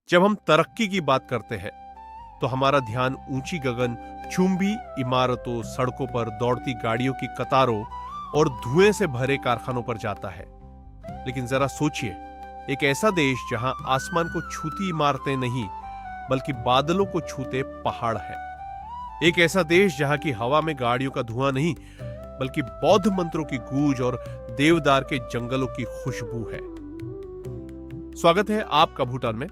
जब हम तरक्की की बात करते हैं तो हमारा ध्यान ऊंची गगनचुंबी इमारतों, सड़कों पर दौड़ती गाड़ियों की कतारों और धुएं से भरे कारखानों पर जाता है। लेकिन जरा सोचिए, एक ऐसा देश जहां आसमान को छूती इमारतें नहीं बल्कि बादलों को छूते पहाड़ है। एक ऐसा देश जहां की हवा में गाड़ियों का धुआं नहीं बल्कि बौद्ध मंत्रों की गूंज और देवदार के जंगलों की खुशबू है। स्वागत है आपका भूटान में,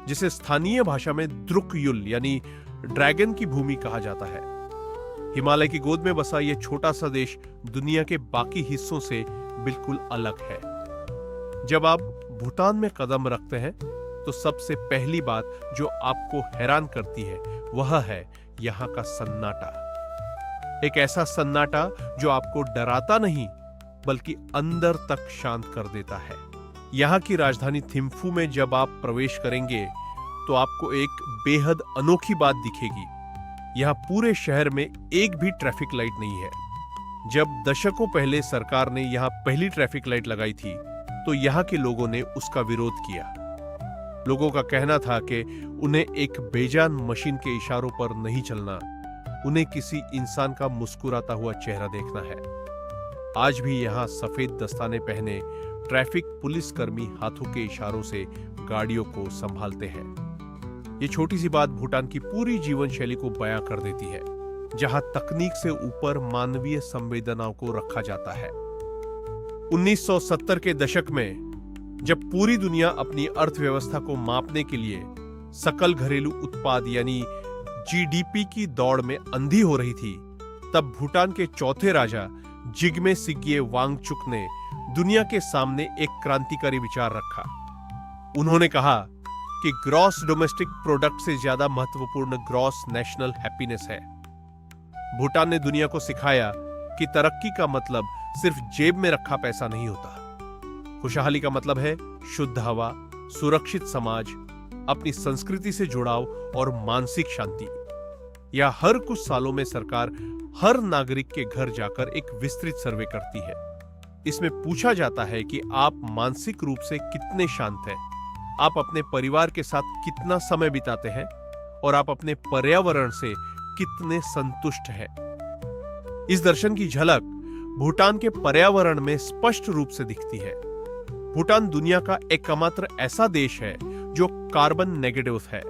जिसे स्थानीय भाषा में द्रुकयुल यानी ड्रैगन की भूमि कहा जाता है। हिमालय की गोद में बसा यह छोटा सा देश दुनिया के बाकी हिस्सों से बिल्कुल अलग है। जब आप भूटान में कदम रखते हैं तो सबसे पहली बात जो आपको हैरान करती है वह है यहाँ का सन्नाटा। एक ऐसा सन्नाटा जो आपको डराता नहीं बल्कि अंदर तक शांत कर देता है। यहाँ की राजधानी थिम्फू में जब आप प्रवेश करेंगे तो आपको एक बेहद अनोखी बात दिखेगी। यहाँ पूरे शहर में एक भी ट्रैफिक लाइट नहीं है। जब दशकों पहले सरकार ने यहाँ पहली ट्रैफिक लाइट लगाई थी तो यहाँ के लोगों ने उसका विरोध किया। लोगों का कहना था कि उन्हें एक बेजान मशीन के इशारों पर नहीं चलना, उन्हें किसी इंसान का मुस्कुराता हुआ चेहरा देखना है। आज भी यहाँ सफेद दस्ताने पहने ट्रैफिक पुलिसकर्मी हाथों के इशारों से गाड़ियों को संभालते हैं। ये छोटी सी बात भूटान की पूरी जीवन शैली को बयां कर देती है, जहां तकनीक से ऊपर मानवीय संवेदनाओं को रखा जाता है। 1970 के दशक में जब पूरी दुनिया अपनी अर्थव्यवस्था को मापने के लिए सकल घरेलू उत्पाद यानी जीडीपी की दौड़ में अंधी हो रही थी, तब भूटान के चौथे राजा जिग्मे सिग्ये वांगचुक ने दुनिया के सामने एक क्रांतिकारी विचार रखा। उन्होंने कहा कि ग्रॉस डोमेस्टिक प्रोडक्ट से ज्यादा महत्वपूर्ण ग्रॉस नेशनल हैप्पीनेस है। भूटान ने दुनिया को सिखाया कि तरक्की का मतलब सिर्फ जेब में रखा पैसा नहीं होता। खुशहाली का मतलब है शुद्ध हवा, सुरक्षित समाज, अपनी संस्कृति से जुड़ाव और मानसिक शांति। यह हर कुछ सालों में सरकार हर नागरिक के घर जाकर एक विस्तृत सर्वे करती है। इसमें पूछा जाता है कि आप मानसिक रूप से कितने शांत हैं, आप अपने परिवार के साथ कितना समय बिताते हैं और आप अपने पर्यावरण से कितने संतुष्ट हैं। इस दर्शन की झलक भूटान के पर्यावरण में स्पष्ट रूप से दिखती है। भूटान दुनिया का एकमात्र ऐसा देश है जो कार्बन नेगेटिव है।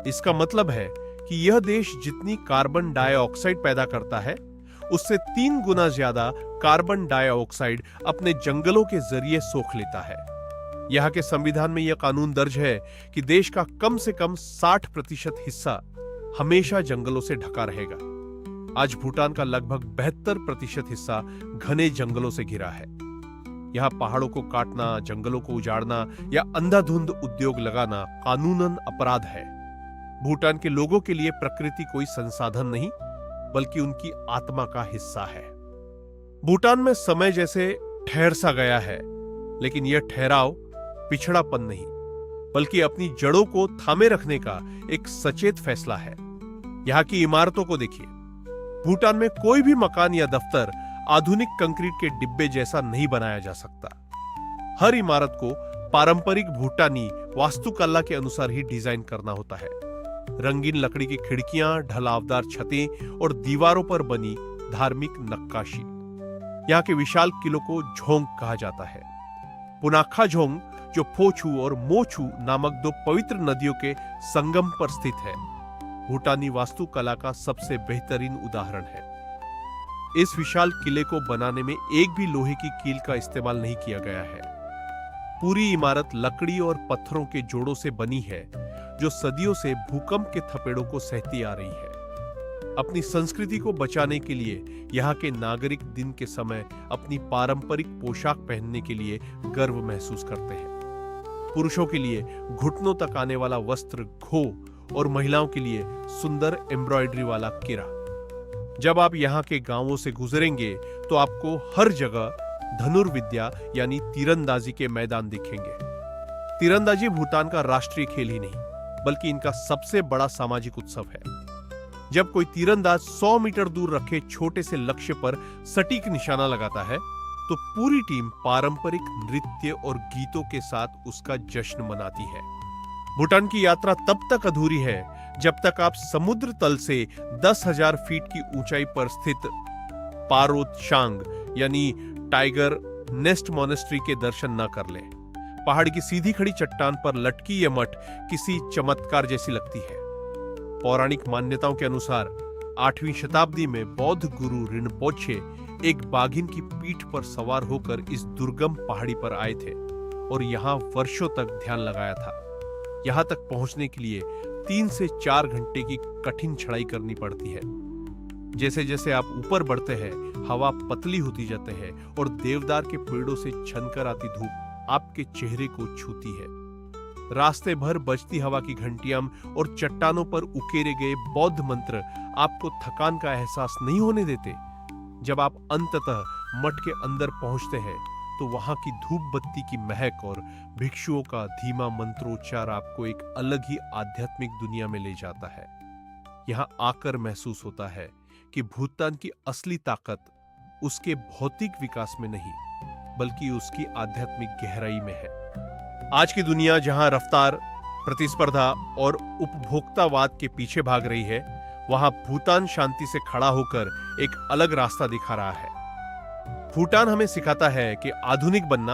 इसका मतलब है कि यह देश जितनी कार्बन डाइऑक्साइड पैदा करता है उससे 3 गुना ज्यादा कार्बन डाइऑक्साइड अपने जंगलों के जरिए सोख लेता है। यहाँ के संविधान में यह कानून दर्ज है कि देश का कम से कम 60% हिस्सा हमेशा जंगलों से ढका रहेगा। आज भूटान का लगभग 72% हिस्सा घने जंगलों से घिरा है। यहाँ पहाड़ों को काटना, जंगलों को उजाड़ना या अंधाधुंध उद्योग लगाना कानूनन अपराध है। भूटान के लोगों के लिए प्रकृति कोई संसाधन नहीं बल्कि उनकी आत्मा का हिस्सा है। भूटान में समय जैसे ठहर सा गया है, लेकिन यह ठहराव पिछड़ापन नहीं बल्कि अपनी जड़ों को थामे रखने का एक सचेत फैसला है। यहाँ की इमारतों को देखिए। भूटान में कोई भी मकान या दफ्तर आधुनिक कंक्रीट के डिब्बे जैसा नहीं बनाया जा सकता। हर इमारत को पारंपरिक भूटानी वास्तुकला के अनुसार ही डिजाइन करना होता है। रंगीन लकड़ी की खिड़कियां, ढलावदार छतें और दीवारों पर बनी धार्मिक नक्काशी। यहाँ के विशाल किलों को झोंग कहा जाता है। पुनाखा झोंग जो फोचू और मोचू नामक 2 पवित्र नदियों के संगम पर स्थित है, भूटानी वास्तुकला का सबसे बेहतरीन उदाहरण है। इस विशाल किले को बनाने में एक भी लोहे की कील का इस्तेमाल नहीं किया गया है। पूरी इमारत लकड़ी और पत्थरों के जोड़ों से बनी है जो सदियों से भूकंप के थपेड़ों को सहती आ रही है। अपनी संस्कृति को बचाने के लिए यहाँ के नागरिक दिन के समय अपनी पारंपरिक पोशाक पहनने के लिए गर्व महसूस करते हैं। पुरुषों के लिए घुटनों तक आने वाला वस्त्र घो और महिलाओं के लिए सुंदर एम्ब्रॉयडरी वाला किरा। जब आप यहाँ के गांवों से गुजरेंगे तो आपको हर जगह धनुर्विद्या यानी तीरंदाजी के मैदान दिखेंगे। तीरंदाजी भूटान का राष्ट्रीय खेल ही नहीं बल्कि इनका सबसे बड़ा सामाजिक उत्सव है। जब कोई तीरंदाज 100 मीटर दूर रखे छोटे से लक्ष्य पर सटीक निशाना लगाता है तो पूरी टीम पारंपरिक नृत्य और गीतों के साथ उसका जश्न मनाती है। भूटान की यात्रा तब तक अधूरी है जब तक आप समुद्र तल से 10,000 फीट की ऊंचाई पर स्थित पारो चांग यानी टाइगर नेस्ट मोनेस्ट्री के दर्शन न कर लें। पहाड़ की सीधी खड़ी चट्टान पर लटकी यह मठ किसी चमत्कार जैसी लगती है। पौराणिक मान्यताओं के अनुसार 8वीं शताब्दी में बौद्ध गुरु रिनपोचे एक बाघिन की पीठ पर सवार होकर इस दुर्गम पहाड़ी पर आए थे और यहां वर्षों तक ध्यान लगाया था। यहां तक पहुंचने के लिए 3 से 4 घंटे की कठिन चढ़ाई करनी पड़ती है। जैसे जैसे आप ऊपर बढ़ते हैं, हवा पतली होती जाती है और देवदार के पेड़ों से छनकर आती धूप आपके चेहरे को छूती है। रास्ते भर बजती हवा की घंटियां और चट्टानों पर उकेरे गए बौद्ध मंत्र आपको थकान का एहसास नहीं होने देते। जब आप अंततः मठ के अंदर पहुंचते हैं तो वहां की धूप बत्ती की महक और भिक्षुओं का धीमा मंत्रोच्चार आपको एक अलग ही आध्यात्मिक दुनिया में ले जाता है। यहां आकर महसूस होता है कि भूटान की असली ताकत उसके भौतिक विकास में नहीं बल्कि उसकी आध्यात्मिक गहराई में है। आज की दुनिया जहां रफ्तार, प्रतिस्पर्धा और उपभोक्तावाद के पीछे भाग रही है, वहां भूटान शांति से खड़ा होकर एक अलग रास्ता दिखा रहा है। भूटान हमें सिखाता है कि आधुनिक बनना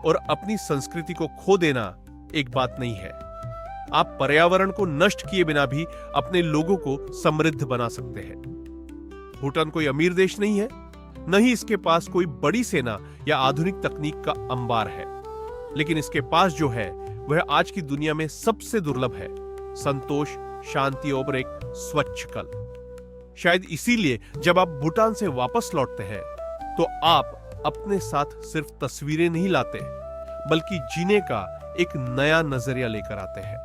और अपनी संस्कृति को खो देना एक बात नहीं है। आप पर्यावरण को नष्ट किए बिना भी अपने लोगों को समृद्ध बना सकते हैं। भूटान कोई अमीर देश नहीं है, न ही इसके पास कोई बड़ी सेना या आधुनिक तकनीक का अंबार है, लेकिन इसके पास जो है वह आज की दुनिया में सबसे दुर्लभ है: संतोष, शांति और एक स्वच्छ कल। शायद इसीलिए जब आप भूटान से वापस लौटते हैं तो आप अपने साथ सिर्फ तस्वीरें नहीं लाते, बल्कि जीने का एक नया नजरिया लेकर आते हैं।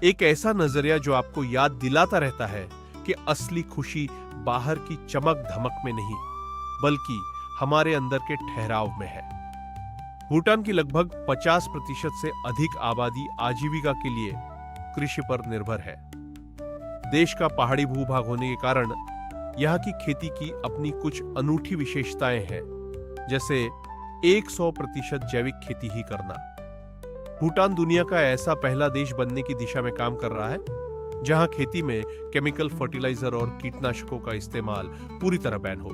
एक ऐसा नजरिया जो आपको याद दिलाता रहता है कि असली खुशी बाहर की चमक धमक में नहीं बल्कि हमारे अंदर के ठहराव में है। भूटान की लगभग 50% से अधिक आबादी आजीविका के लिए कृषि पर निर्भर है। देश का पहाड़ी भूभाग होने के कारण यहाँ की खेती की अपनी कुछ अनूठी विशेषताएं हैं, जैसे 100% जैविक खेती ही करना। भूटान दुनिया का ऐसा पहला देश बनने की दिशा में काम कर रहा है जहां खेती में केमिकल फर्टिलाइजर और कीटनाशकों का इस्तेमाल पूरी तरह बैन हो।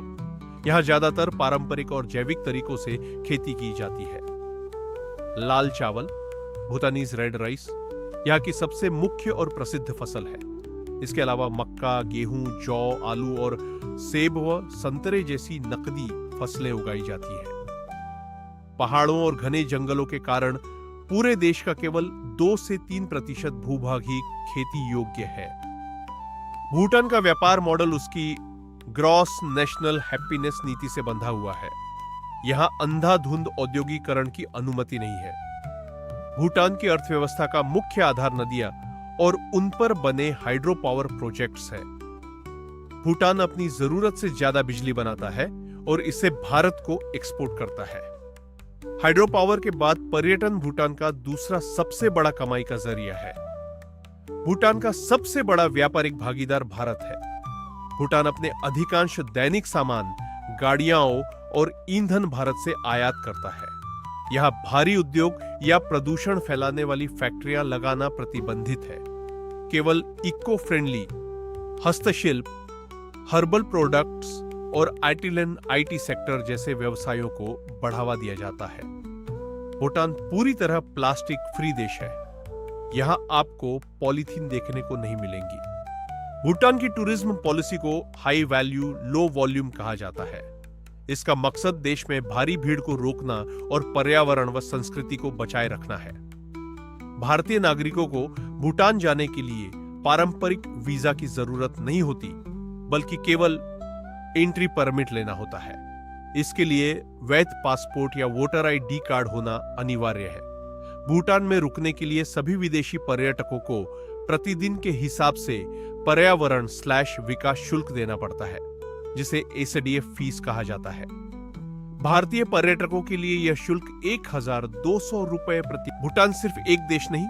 यहां ज्यादातर पारंपरिक और जैविक तरीकों से खेती की जाती है। लाल चावल, भूटानीज रेड राइस, यहाँ की सबसे मुख्य और प्रसिद्ध फसल है। इसके अलावा मक्का, गेहूं, जौ, आलू और सेब व संतरे जैसी नकदी फसलें उगाई जाती है। पहाड़ों और घने जंगलों के कारण पूरे देश का केवल 2 से 3% भूभाग ही खेती योग्य है। भूटान का व्यापार मॉडल उसकी ग्रॉस नेशनल हैप्पीनेस नीति से बंधा हुआ है। यहां अंधाधुंध औद्योगिकरण की अनुमति नहीं है। भूटान की अर्थव्यवस्था का मुख्य आधार नदियां और उन पर बने हाइड्रो पावर प्रोजेक्ट्स है। भूटान अपनी जरूरत से ज्यादा बिजली बनाता है और इसे भारत को एक्सपोर्ट करता है। हाइड्रो पावर के बाद पर्यटन भूटान का दूसरा सबसे बड़ा कमाई का जरिया है। भूटान का सबसे बड़ा व्यापारिक भागीदार भारत है। भूटान अपने अधिकांश दैनिक सामान, गाड़ियां और ईंधन भारत से आयात करता है। यहां भारी उद्योग या प्रदूषण फैलाने वाली फैक्ट्रियां लगाना प्रतिबंधित है। केवल इको फ्रेंडली हस्तशिल्प, हर्बल प्रोडक्ट्स और आईटी सेक्टर जैसे व्यवसायों को बढ़ावा दिया जाता है। भूटान पूरी तरह प्लास्टिक फ्री देश है। यहां आपको पॉलीथीन देखने को नहीं मिलेंगी। भूटान की टूरिज्म पॉलिसी को हाई वैल्यू लो वॉल्यूम कहा जाता है। इसका मकसद देश में भारी भीड़ को रोकना और पर्यावरण व संस्कृति को बचाए रखना है। भारतीय नागरिकों को भूटान जाने के लिए पारंपरिक वीजा की जरूरत नहीं होती, बल्कि केवल एंट्री परमिट लेना होता है। इसके लिए वैध पासपोर्ट या वोटर आईडी कार्ड होना अनिवार्य है। भूटान में रुकने के लिए सभी विदेशी पर्यटकों को प्रतिदिन के हिसाब से पर्यावरण/विकास शुल्क देना पड़ता है, जिसे एसडीएफ फीस कहा जाता है। भारतीय पर्यटकों के लिए यह शुल्क 1,200 रुपए प्रति। भूटान सिर्फ एक देश नहीं,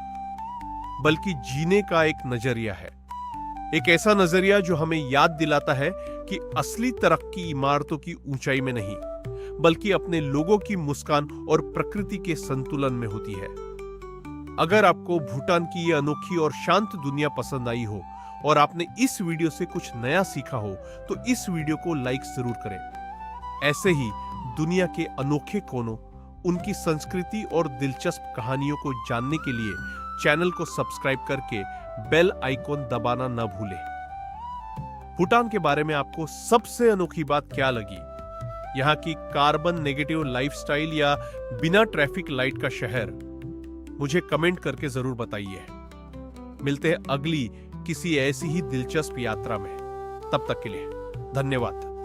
बल्कि जीने का एक नजरिया है। एक ऐसा नजरिया जो हमें याद दिलाता है कि असली तरक्की इमारतों की ऊंचाई में नहीं, बल्कि अपने लोगों की मुस्कान और प्रकृति के संतुलन में होती है। अगर आपको भूटान की ये अनोखी और शांत दुनिया पसंद आई हो और आपने इस वीडियो से कुछ नया सीखा हो तो इस वीडियो को लाइक जरूर करें। ऐसे ही दुनिया के अनोखे कोनों, उनकी संस्कृति और दिलचस्प कहानियों को जानने के लिए चैनल को सब्सक्राइब करके बेल आइकॉन दबाना न भूलें। भूटान के बारे में आपको सबसे अनोखी बात क्या लगी? यहाँ की कार्बन नेगेटिव लाइफस्टाइल या बिना ट्रैफिक लाइट का शहर? मुझे कमेंट करके जरूर बताइए। मिलते हैं अगली किसी ऐसी ही दिलचस्प यात्रा में। तब तक के लिए धन्यवाद।